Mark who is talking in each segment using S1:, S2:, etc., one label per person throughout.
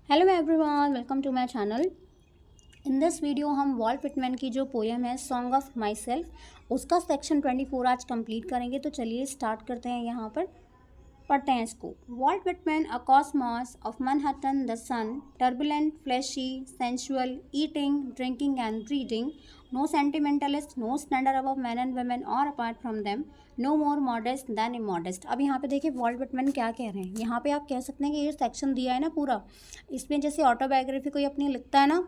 S1: Hello everyone, welcome to my channel. In this video हम Walt Whitman की जो poem है सॉन्ग ऑफ माई सेल्फ उसका section 24 आज कंप्लीट करेंगे। तो चलिए स्टार्ट करते हैं। यहाँ पर पढ़ते हैं इसको। Walt Whitman, a cosmos of Manhattan the son, turbulent, fleshy, sensual, eating, drinking and breeding, no sentimentalist, no standard above men and women or apart from them, no more modest than immodest. अब यहाँ पे देखिए Walt Whitman क्या कह रहे हैं। यहाँ पे आप कह सकते हैं कि ये सेक्शन दिया है ना पूरा, इसमें जैसे ऑटोबायोग्राफी कोई अपनी लिखता है ना,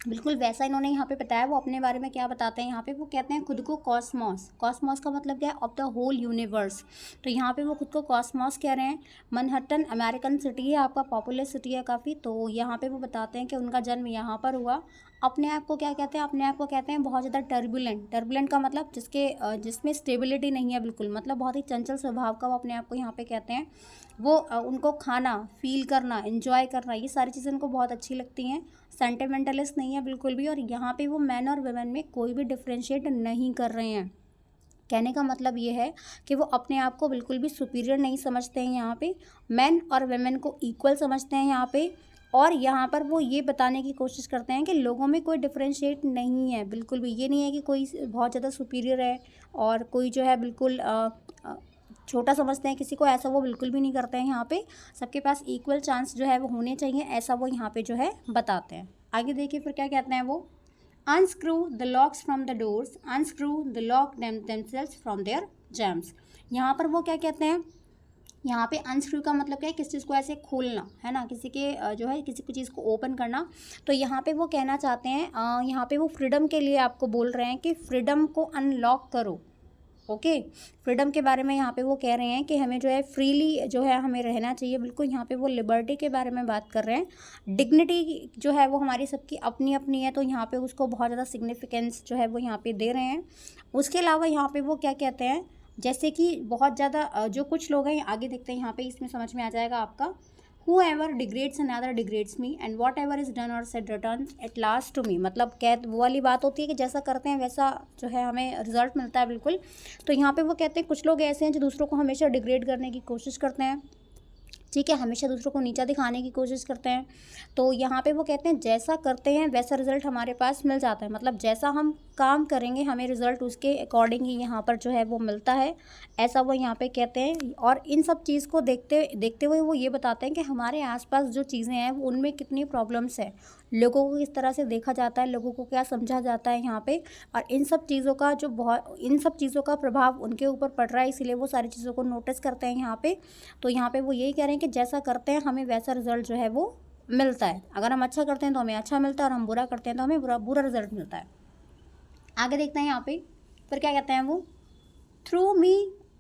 S1: बिल्कुल वैसा इन्होंने यहाँ पे बताया। वो अपने बारे में क्या बताते हैं यहाँ पे, वो कहते हैं खुद को कॉस्मॉस। कॉस्मॉस का मतलब क्या है? Of the whole universe. तो यहाँ पे वो खुद को कॉस्मॉस कह रहे हैं। मैनहट्टन अमेरिकन सिटी है, आपका पॉपुलर सिटी है काफ़ी। तो यहाँ पे वो बताते हैं कि उनका जन्म यहाँ पर हुआ। अपने आप को क्या कहते हैं? अपने आप को कहते हैं बहुत ज़्यादा टर्बुलेंट। टर्बुलेंट का मतलब जिसमें स्टेबिलिटी नहीं है बिल्कुल, मतलब बहुत ही चंचल स्वभाव का वो अपने आप को यहाँ पे कहते हैं। वो उनको खाना, फील करना, एंजॉय करना, ये सारी चीज़ें उनको बहुत अच्छी लगती हैं। सेंटिमेंटलिस्ट नहीं है बिल्कुल भी। और यहाँ पे वो मैन और वुमेन में कोई भी डिफ्रेंशिएट नहीं कर रहे हैं। कहने का मतलब ये है कि वो अपने आप को बिल्कुल भी सुपीरियर नहीं समझते हैं। यहाँ पे मैन और वुमेन को इक्वल समझते हैं यहाँ पे। और यहाँ पर वो ये बताने की कोशिश करते हैं कि लोगों में कोई डिफ्रेंशिएट नहीं है बिल्कुल भी। ये नहीं है कि कोई बहुत ज़्यादा सुपीरियर है और कोई जो है बिल्कुल छोटा समझते हैं किसी को, ऐसा वो बिल्कुल भी नहीं करते हैं। यहाँ पे सबके पास इक्वल चांस जो है वो होने चाहिए, ऐसा वो यहाँ पे जो है बताते हैं। आगे देखिए फिर क्या कहते हैं वो। Unscrew the locks from the doors, unscrew the lock themselves from their jambs. यहाँ पर वो क्या कहते हैं? यहाँ पे अनस्क्रू का मतलब क्या है? किसी चीज़ को ऐसे खोलना है ना, किसी के जो है किसी को चीज़ को ओपन करना। तो यहाँ पे वो कहना चाहते हैं, यहाँ पे वो फ्रीडम के लिए आपको बोल रहे हैं कि फ्रीडम को अनलॉक करो। ओके, फ्रीडम के बारे में यहाँ पे वो कह रहे हैं कि हमें जो है फ्रीली जो है हमें रहना चाहिए बिल्कुल। यहाँ पे वो लिबर्टी के बारे में बात कर रहे हैं। डिग्निटी जो है वो हमारी सबकी अपनी अपनी है, तो यहाँ पे उसको बहुत ज़्यादा सिग्निफिकेंस जो है वो यहाँ पे दे रहे हैं। उसके अलावा यहाँ पे वो क्या कहते हैं, जैसे कि बहुत ज़्यादा जो कुछ लोग हैं, आगे देखते हैं यहाँ पे, इसमें समझ में आ जाएगा आपका। Whoever degrades another degrades me and whatever is done or said returns at last to me। मतलब कहते वो वाली बात होती है कि जैसा करते हैं वैसा जो है हमें रिजल्ट मिलता है बिल्कुल। तो यहाँ पे वो कहते हैं कुछ लोग ऐसे हैं जो दूसरों को हमेशा डिग्रेड करने की कोशिश करते हैं, ठीक है, हमेशा दूसरों को नीचा दिखाने की कोशिश करते हैं। तो यहाँ पे वो कहते हैं जैसा करते हैं वैसा रिज़ल्ट हमारे पास मिल जाता है। मतलब जैसा हम काम करेंगे हमें रिज़ल्ट उसके अकॉर्डिंग ही यहाँ पर जो है वो मिलता है, ऐसा वो यहाँ पे कहते हैं। और इन सब चीज़ को देखते हुए वो ये बताते हैं कि हमारे आसपास जो चीज़ें हैं वो उनमें कितनी प्रॉब्लम्स है, लोगों को किस तरह से देखा जाता है, लोगों को क्या समझा जाता है यहाँ पे। और इन सब चीज़ों का प्रभाव उनके ऊपर पड़ रहा है, इसीलिए वो सारी चीज़ों को नोटिस करते हैं यहाँ पे। तो यहाँ पे वो यही कह रहे हैं कि जैसा करते हैं हमें वैसा रिजल्ट जो है वो मिलता है। अगर हम अच्छा करते हैं तो हमें अच्छा मिलता है, और हम बुरा करते हैं तो हमें बुरा रिजल्ट मिलता है। आगे देखते हैं यहाँ पे फिर क्या कहते हैं वो। Through me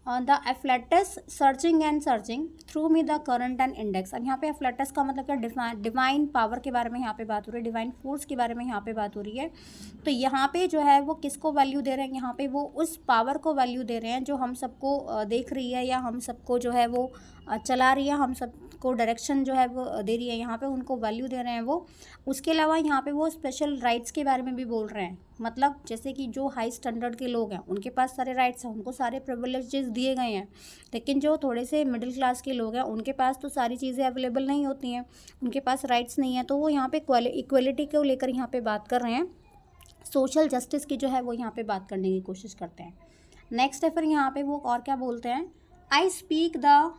S1: the afflatus searching and searching, through me the current and index. अब यहाँ पे एफ्लेटस का मतलब क्या? डिवाइन पावर के बारे में यहाँ पे बात हो रही है, डिवाइन फोर्स के बारे में यहाँ पे बात हो रही है। तो यहाँ पे जो है वो किसको वैल्यू दे रहे हैं? यहाँ पे वो उस पावर को वैल्यू दे रहे हैं जो हम सबको देख रही है, या हम सबको जो है वो चला रही है, हम सबको डायरेक्शन जो है वो दे रही है। यहाँ पे उनको वैल्यू दे रहे हैं वो। उसके अलावा यहाँ पे वो स्पेशल राइट्स के बारे में भी बोल रहे हैं। मतलब जैसे कि जो हाई स्टैंडर्ड के लोग हैं उनके पास सारे राइट्स हैं, उनको सारे प्रिविलेजेस दिए गए हैं। लेकिन जो थोड़े से मिडिल क्लास के लोग हैं उनके पास तो सारी चीज़ें अवेलेबल नहीं होती हैं, उनके पास राइट्स नहीं है। तो वो यहाँ पे इक्वलिटी को लेकर यहाँ पे बात कर रहे हैं, सोशल जस्टिस की जो है वो यहाँ पे बात करने की कोशिश करते हैं। नेक्स्ट है फिर यहाँ पे वो और क्या बोलते हैं। I speak the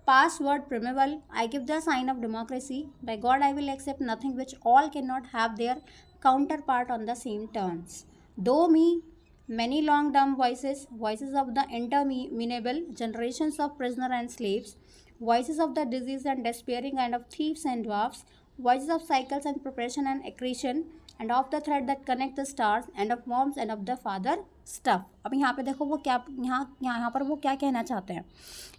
S1: password primeval, I give the sign of democracy, by God I will accept nothing which all cannot have their counterpart on the same terms. Though me many long dumb voices, voices of the interminable generations of prisoner and slaves, voices of the diseased and despairing, and of thieves and dwarfs, voices of cycles and preparation and accretion, and of the thread that connect the stars, and of moms and of the father stuff। अब यहाँ पे देखो वो क्या यहाँ पर वो क्या कहना चाहते हैं।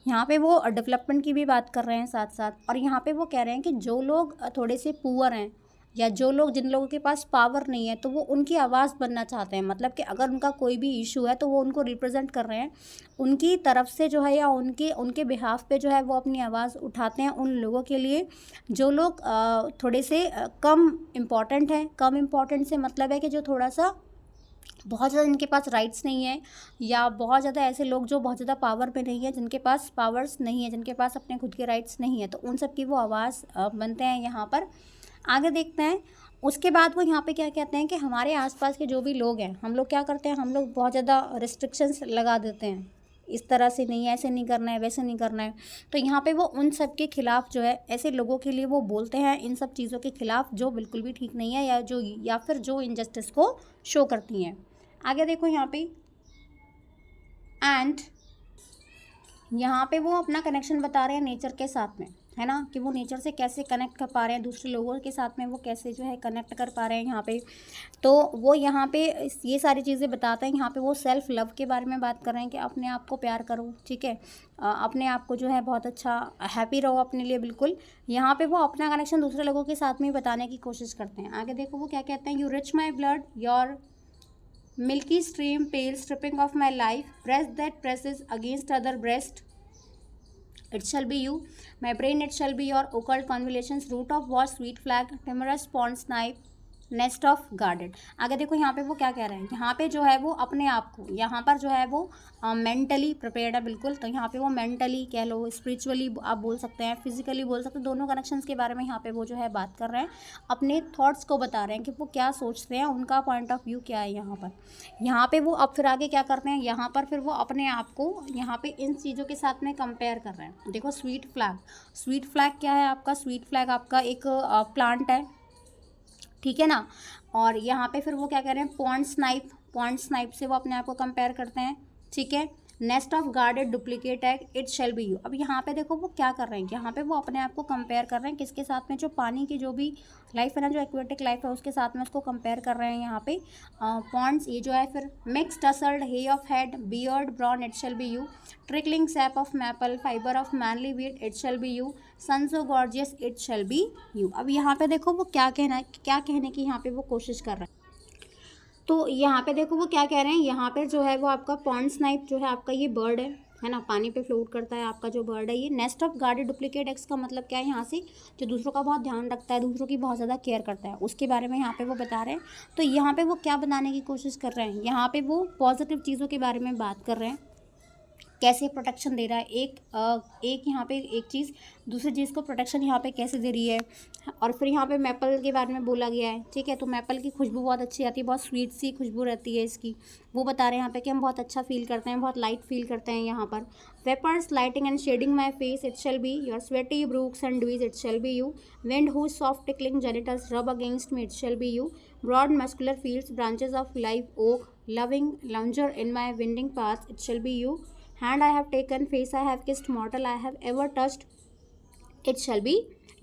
S1: यहाँ पे वो डेवलपमेंट की भी बात कर रहे हैं साथ साथ। और यहाँ पे वो कह रहे हैं कि जो लोग थोड़े से पुअर हैं, या जिन लोगों के पास पावर नहीं है, तो वो उनकी आवाज़ बनना चाहते हैं। मतलब कि अगर उनका कोई भी इशू है तो वो उनको रिप्रेजेंट कर रहे हैं, उनकी तरफ से जो है, या उनके बिहाफ पे जो है वो अपनी आवाज़ उठाते हैं उन लोगों के लिए जो लोग थोड़े से कम इम्पॉर्टेंट हैं। कम इम्पॉर्टेंट से मतलब है कि जो थोड़ा सा बहुत ज़्यादा इनके पास राइट्स नहीं है, या बहुत ज़्यादा ऐसे लोग जो बहुत ज़्यादा पावर पे नहीं है, जिनके पास पावर्स नहीं है, जिनके पास अपने खुद के राइट्स नहीं है, तो उन सब की वो आवाज़ बनते हैं यहाँ पर। आगे देखते हैं। उसके बाद वो यहाँ पे क्या कहते हैं कि हमारे आसपास के जो भी लोग हैं, हम लोग क्या करते हैं, हम लोग बहुत ज़्यादा रिस्ट्रिक्शंस लगा देते हैं, इस तरह से नहीं, ऐसे नहीं करना है, वैसे नहीं करना है। तो यहाँ पे वो उन सब के खिलाफ जो है, ऐसे लोगों के लिए वो बोलते हैं, इन सब चीज़ों के खिलाफ जो बिल्कुल भी ठीक नहीं है, या फिर जो इनजस्टिस को शो करती हैं। आगे देखो यहाँ पे, एंड यहाँ पे वो अपना कनेक्शन बता रहे हैं नेचर के साथ में, है ना, कि वो नेचर से कैसे कनेक्ट कर पा रहे हैं, दूसरे लोगों के साथ में वो कैसे जो है कनेक्ट कर पा रहे हैं यहाँ पे। तो वो यहाँ पे ये सारी चीज़ें बताते हैं। यहाँ पे वो सेल्फ लव के बारे में बात कर रहे हैं कि अपने आप को प्यार करो, ठीक है, अपने आप को जो है बहुत अच्छा हैप्पी रहो अपने लिए, बिल्कुल। यहाँ पे वो अपना कनेक्शन दूसरे लोगों के साथ में बताने की कोशिश करते हैं। आगे देखो वो क्या कहते हैं, you rich my blood, your milky stream pale stripping of my life, breast that presses against other breast, it shall be you, my brain it shall be your occult convolutions, root of wash sweet flag, timorous pond snipe, nest of guarded. आगे देखो यहाँ पे वो क्या कह रहे हैं, यहाँ पे जो है वो अपने आप को, यहाँ पर जो है वो मेंटली प्रिपेयर्ड है, बिल्कुल। तो यहाँ पे वो मेंटली कह लो, स्पिरिचुअली आप बोल सकते हैं, फिजिकली बोल सकते हैं, दोनों कनेक्शंस के बारे में यहाँ पे वो जो है बात कर रहे हैं, अपने थॉट्स को बता रहे हैं कि वो क्या सोचते हैं, उनका पॉइंट ऑफ व्यू क्या है यहाँ पर। यहाँ पे वो अब फिर आगे क्या करते हैं, यहाँ पर फिर वो अपने आप को यहाँ पे इन चीज़ों के साथ में कंपेयर कर रहे हैं। देखो स्वीट फ्लैग, स्वीट फ्लैग क्या है आपका, स्वीट फ्लैग आपका एक प्लांट है, ठीक है ना। और यहाँ पे फिर वो क्या कह रहे हैं, पॉन्ड स्नाइप, पॉन्ड स्नाइप से वो अपने आप को कंपेयर करते हैं, ठीक है। Nest of guarded duplicate egg, it shall be you. अब यहाँ पे देखो वो क्या कर रहे हैं, यहाँ पे वो अपने आप को कंपेयर कर रहे हैं किसके साथ में, जो पानी की जो भी लाइफ है ना, जो एक्वेटिक लाइफ है, उसके साथ में उसको कंपेयर कर रहे हैं यहाँ पे। पॉन्ड्स ये जो है, फिर mix tussled hay of head, beard brown, it shall be you, trickling sap of maple, fibre of manly wheat, it shall be you, suns of gorgeous, it shall be you. अब यहाँ पे देखो वो क्या कहना है, क्या कहने की यहाँ पे वो कोशिश कर रहे हैं। तो यहाँ पे देखो वो क्या कह रहे हैं, यहाँ पे जो है वो आपका पॉन्ड स्नाइप जो है आपका ये बर्ड है ना, पानी पे फ्लोट करता है आपका जो बर्ड है ये। Nest of guarded duplicate eggs का मतलब क्या है, यहाँ से जो दूसरों का बहुत ध्यान रखता है, दूसरों की बहुत ज़्यादा केयर करता है, उसके बारे में यहाँ पे वो बता रहे हैं। तो यहाँ पे वो क्या बनाने की कोशिश कर रहे हैं, यहाँ पे वो पॉजिटिव चीज़ों के बारे में बात कर रहे हैं, कैसे प्रोटेक्शन दे रहा है, एक यहाँ पे एक चीज़ दूसरी चीज़ को प्रोटेक्शन यहाँ पे कैसे दे रही है। और फिर यहाँ पे मैपल के बारे में बोला गया है, ठीक है। तो मैपल की खुशबू बहुत अच्छी आती है, बहुत स्वीट सी खुशबू रहती है इसकी, वो बता रहे हैं यहाँ पे कि हम बहुत अच्छा फील करते हैं, बहुत लाइट फील करते हैं यहाँ पर। Vapours lighting and shading my face, it shall be your sweaty brooks and dews, it shall be you, wind whose soft tickling genitals rub against me, it shall be you, broad muscular fields branches of live oak loving lounger in my winding path, it shall be you, hand I have taken, face I have kissed, mortal I have ever touched, it shall be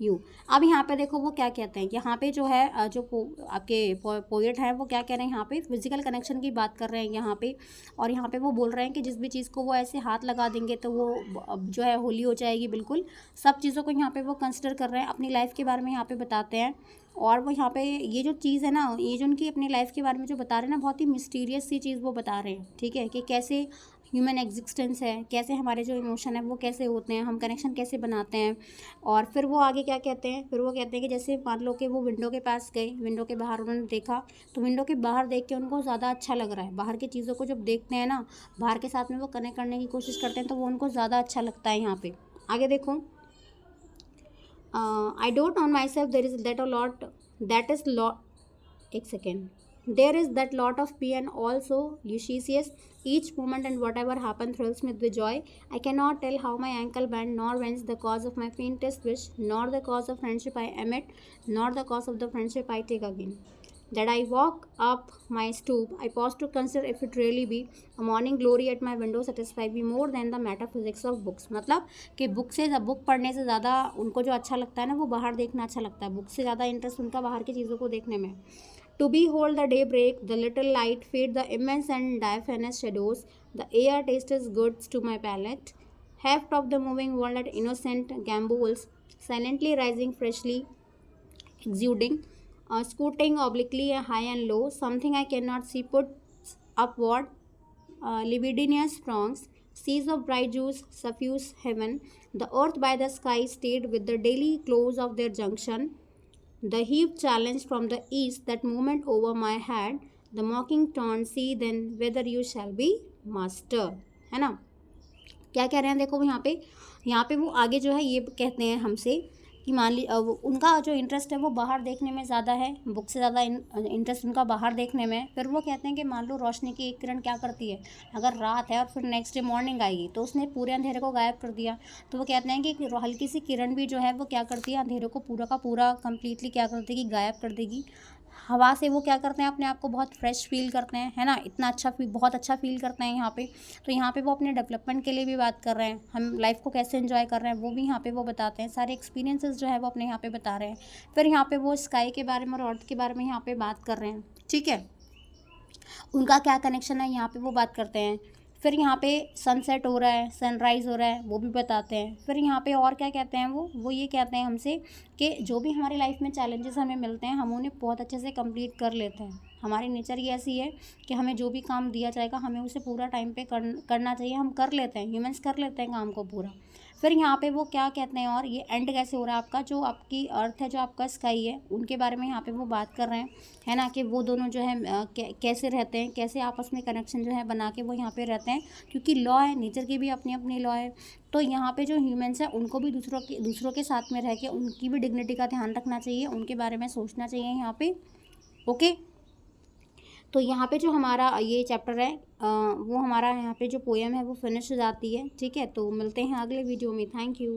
S1: you। अब यहाँ पे देखो वो क्या कहते हैं, यहाँ पे जो है जो आपके पोएट हैं वो क्या कह रहे हैं, यहाँ पे फिजिकल कनेक्शन की बात कर रहे हैं यहाँ पे। और यहाँ पे वो बोल रहे हैं कि जिस भी चीज़ को वो ऐसे हाथ लगा देंगे तो वो जो है होली हो जाएगी, बिल्कुल। सब चीज़ों को यहाँ पे वो कंसिडर कर रहे हैं, अपनी लाइफ के बारे में यहाँ पे बताते हैं। और वो यहाँ पे ये जो चीज़ है ना, ये जो उनकी अपनी लाइफ के बारे में जो बता रहे हैं ना, बहुत ही मिस्टीरियस सी चीज़ वो बता रहे हैं, ठीक है, कि कैसे ह्यूमन एग्जिस्टेंस है, कैसे हमारे जो इमोशन है वो कैसे होते हैं, हम कनेक्शन कैसे बनाते हैं। और फिर वो आगे क्या कहते हैं, फिर वो कहते हैं कि जैसे मान लो कि वो विंडो के पास गए, विंडो के बाहर उन्होंने देखा, तो विंडो के बाहर देख के उनको ज़्यादा अच्छा लग रहा है, बाहर की चीज़ों को जब देखते हैं ना, बाहर के साथ में वो कनेक्ट करने की कोशिश करते हैं, तो वो उनको ज़्यादा अच्छा लगता है यहाँ पे। आगे देखो, I don't on myself there is that a lot, that is lot, एक second, there is that lot of pee and also Lucius, each moment and whatever happen thrills me with joy. I cannot tell how my ankle bend, nor whence the cause of my faintest wish, nor the cause of friendship I emit, nor the cause of the friendship I take again. That I walk up my stoop, I pause to consider if it really be a morning glory at my window satisfy me more than the metaphysics of books। मतलब कि book पढ़ने से ज़्यादा उनको जो अच्छा लगता है ना, वो बाहर देखना अच्छा लगता है, बुक से ज़्यादा इंटरेस्ट उनका बाहर की चीज़ों को देखने में। To behold the day break, the little light fade, the immense and diaphanous shadows, the air tastes good to my palate, heft of the moving world at innocent gambols, silently rising, freshly exuding, scooting obliquely high and low, something I cannot see puts upward, libidinous throngs, seas of bright juice suffuse heaven, the earth by the sky stayed with the daily close of their junction, the heap challenged from the east, that movement over my head, the mocking taunt see then whether you shall be master, है ना। क्या कह रहे हैं देखो यहाँ पे वो आगे जो है ये कहते हैं हमसे कि मान ली उनका जो इंटरेस्ट है वो बाहर देखने में ज़्यादा है, बुक से ज़्यादा इंटरेस्ट उनका बाहर देखने में है। फिर वो कहते हैं कि मान लो रोशनी की एक किरण क्या करती है, अगर रात है और फिर नेक्स्ट डे मॉर्निंग आएगी तो उसने पूरे अंधेरे को गायब कर दिया। तो वो कहते हैं कि हल्की सी किरण भी जो है वो क्या करती है, अंधेरे को पूरा का पूरा कंप्लीटली क्या कर देगी, गायब कर देगी। हवा से वो क्या करते हैं, अपने आप को बहुत फ्रेश फील करते हैं, है ना, इतना अच्छा बहुत अच्छा फील करते हैं यहाँ पे। तो यहाँ पे वो अपने डेवलपमेंट के लिए भी बात कर रहे हैं, हम लाइफ को कैसे एंजॉय कर रहे हैं वो भी यहाँ पे वो बताते हैं, सारे एक्सपीरियंसेस जो है वो अपने यहाँ पे बता रहे हैं। फिर यहाँ पे वो स्काई के बारे में और अर्थ के बारे में यहाँ पे बात कर रहे हैं, ठीक है, उनका क्या कनेक्शन है यहाँ पे वो बात करते हैं। फिर यहाँ पे सनसेट हो रहा है, सनराइज़ हो रहा है, वो भी बताते हैं। फिर यहाँ पे और क्या कहते हैं वो ये कहते हैं हमसे कि जो भी हमारी लाइफ में चैलेंजेस हमें मिलते हैं हम उन्हें बहुत अच्छे से कंप्लीट कर लेते हैं। हमारी नेचर ही ऐसी है कि हमें जो भी काम दिया जाएगा हमें उसे पूरा टाइम पे करना चाहिए, हम कर लेते हैं, ह्यूमंस कर लेते हैं काम को पूरा। फिर यहाँ पे वो क्या कहते हैं, और ये एंड कैसे हो रहा है आपका, जो आपकी अर्थ है, जो आपका स्काई है, उनके बारे में यहाँ पे वो बात कर रहे हैं, है ना, कि वो दोनों जो है कैसे रहते हैं, कैसे आपस में कनेक्शन जो है बना के वो यहाँ पे रहते हैं। क्योंकि लॉ है, नेचर की भी अपनी अपनी लॉ है। तो यहाँ पे जो ह्यूमंस हैं उनको भी दूसरों के साथ में रह के उनकी भी डिग्निटी का ध्यान रखना चाहिए, उनके बारे में सोचना चाहिए यहाँ पे। ओके, तो यहाँ पे जो हमारा ये चैप्टर है वो हमारा यहाँ पे जो पोएम है वो फिनिश हो जाती है, ठीक है। तो मिलते हैं अगले वीडियो में, थैंक यू।